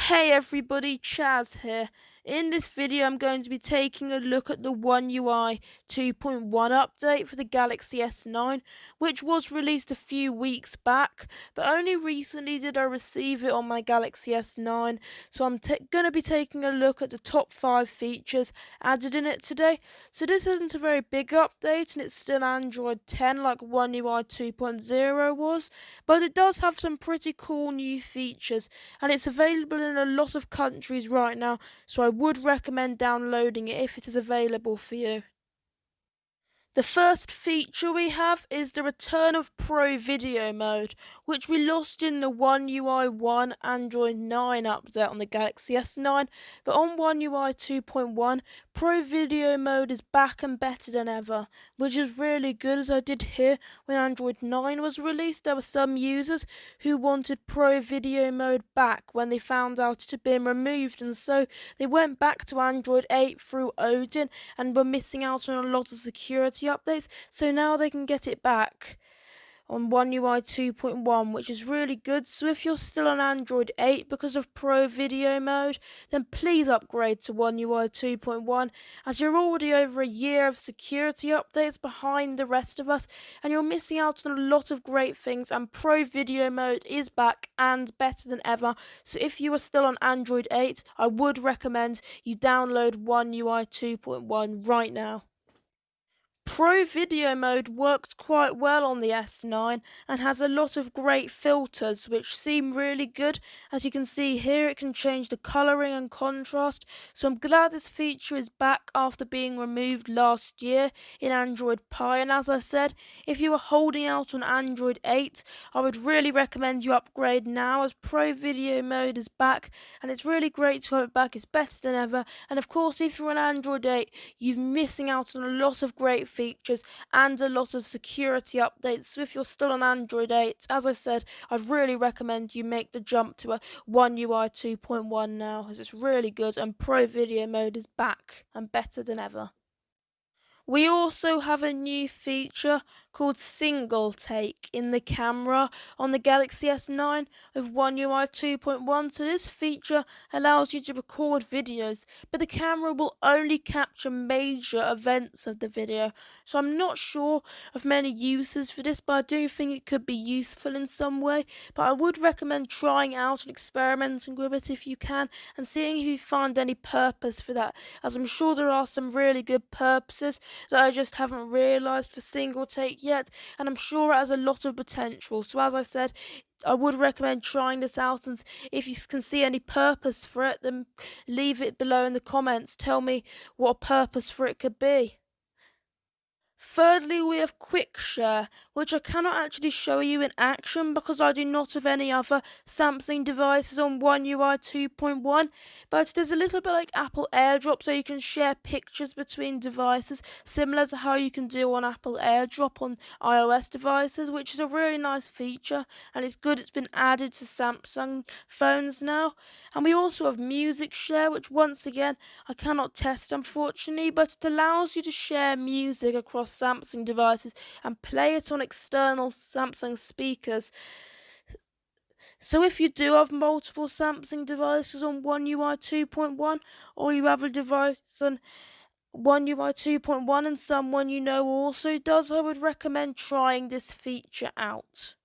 Hey everybody, Chaz here. In this video I'm going to be taking a look at the OneUI 2.1 update for the Galaxy S9, which was released a few weeks back, but only recently did I receive it on my Galaxy S9, so I'm going to be taking a look at the top 5 features added in it today. So this isn't a very big update and it's still Android 10 like OneUI 2.0 was, but it does have some pretty cool new features and it's available in a lot of countries right now, so I would recommend downloading it if it is available for you. The first feature we have is the return of Pro Video Mode, which we lost in the OneUI 1 Android 9 update on the Galaxy S9, but on OneUI 2.1, Pro Video Mode is back and better than ever, which is really good. As I did hear when Android 9 was released, there were some users who wanted Pro Video Mode back when they found out it had been removed, and so they went back to Android 8 through Odin and were missing out on a lot of security updates, so now they can get it back on OneUI 2.1, which is really good. So if you're still on Android 8 because of Pro Video Mode, then please upgrade to OneUI 2.1, as you're already over a year of security updates behind the rest of us, and you're missing out on a lot of great things, and Pro Video Mode is back and better than ever. So if you are still on Android 8, I would recommend you download OneUI 2.1 right now. Pro Video Mode works quite well on the S9 and has a lot of great filters which seem really good. As you can see here, it can change the colouring and contrast, so I'm glad this feature is back after being removed last year in Android Pie. And as I said, if you are holding out on Android 8, I would really recommend you upgrade now, as Pro Video Mode is back and it's really great to have it back. It's better than ever, and of course if you're on Android 8, you're missing out on a lot of great features and a lot of security updates. So if you're still on Android 8, as I said, I'd really recommend you make the jump to a OneUI 2.1 now, as it's really good and Pro Video Mode is back and better than ever. We also have a new feature called Single Take in the camera on the Galaxy S9 with OneUI 2.1. So this feature allows you to record videos, but the camera will only capture major events of the video. So I'm not sure of many uses for this, but I do think it could be useful in some way. But I would recommend trying out and experimenting with it if you can, and seeing if you find any purpose for that, as I'm sure there are some really good purposes that I just haven't realised for Single Take yet, and I'm sure it has a lot of potential. So as I said, I would recommend trying this out, and if you can see any purpose for it, then leave it below in the comments. Tell me what a purpose for it could be. Thirdly, we have Quick Share, which I cannot actually show you in action because I do not have any other Samsung devices on OneUI 2.1, but it is a little bit like Apple AirDrop, so you can share pictures between devices, similar to how you can do on Apple AirDrop on iOS devices, which is a really nice feature, and it's good it's been added to Samsung phones now. And we also have Music Share, which once again I cannot test unfortunately, but it allows you to share music across Samsung devices and play it on external Samsung speakers. So if you do have multiple Samsung devices on OneUI 2.1, or you have a device on OneUI 2.1 and someone you know also does, I would recommend trying this feature out.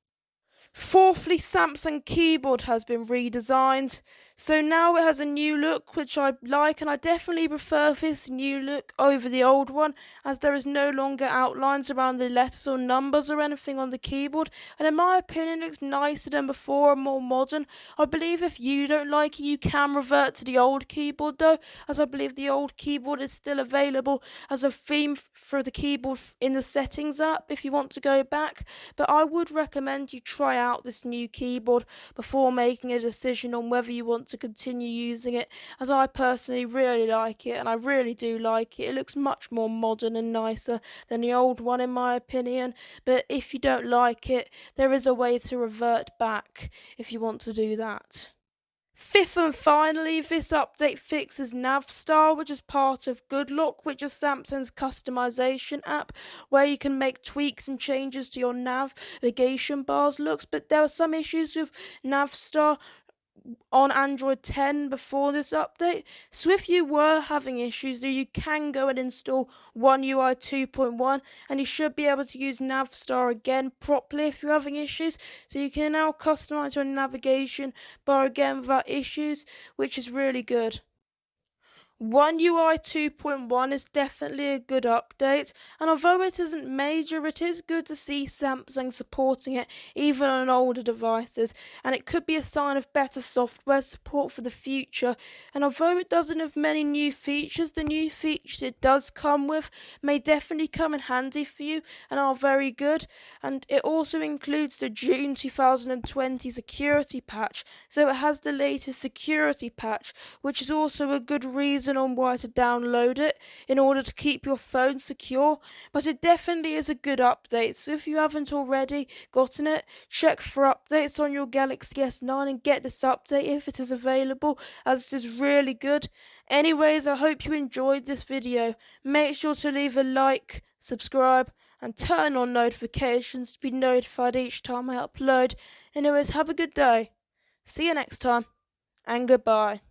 Fourthly, Samsung keyboard has been redesigned, so now it has a new look which I like, and I definitely prefer this new look over the old one, as there is no longer outlines around the letters or numbers or anything on the keyboard, and in my opinion it looks nicer than before and more modern. I believe if you don't like it, you can revert to the old keyboard though, as I believe the old keyboard is still available as a theme for the keyboard in the settings app if you want to go back, but I would recommend you try out this new keyboard before making a decision on whether you want to continue using it, as I personally really like it, and I really do like it. It looks much more modern and nicer than the old one in my opinion, but if you don't like it, there is a way to revert back if you want to do that. Fifth and finally, this update fixes Navstar, which is part of GoodLock, which is Samsung's customization app, where you can make tweaks and changes to your navigation bar's looks. But there are some issues with Navstar on Android 10 before this update. So if you were having issues, then you can go and install One UI 2.1, and you should be able to use Navstar again properly if you're having issues. So you can now customize your navigation bar again without issues, which is really good. One UI 2.1 is definitely a good update, and although it isn't major, it is good to see Samsung supporting it even on older devices, and it could be a sign of better software support for the future. And although it doesn't have many new features, the new features it does come with may definitely come in handy for you and are very good. And it also includes the June 2020 security patch, so it has the latest security patch, which is also a good reason on why to download it in order to keep your phone secure. But it definitely is a good update, so if you haven't already gotten it, check for updates on your Galaxy S9 and get this update if it is available, as it is really good. Anyways, I hope you enjoyed this video. Make sure to leave a like, subscribe, and turn on notifications to be notified each time I upload. Anyways, have a good day. See you next time, and goodbye.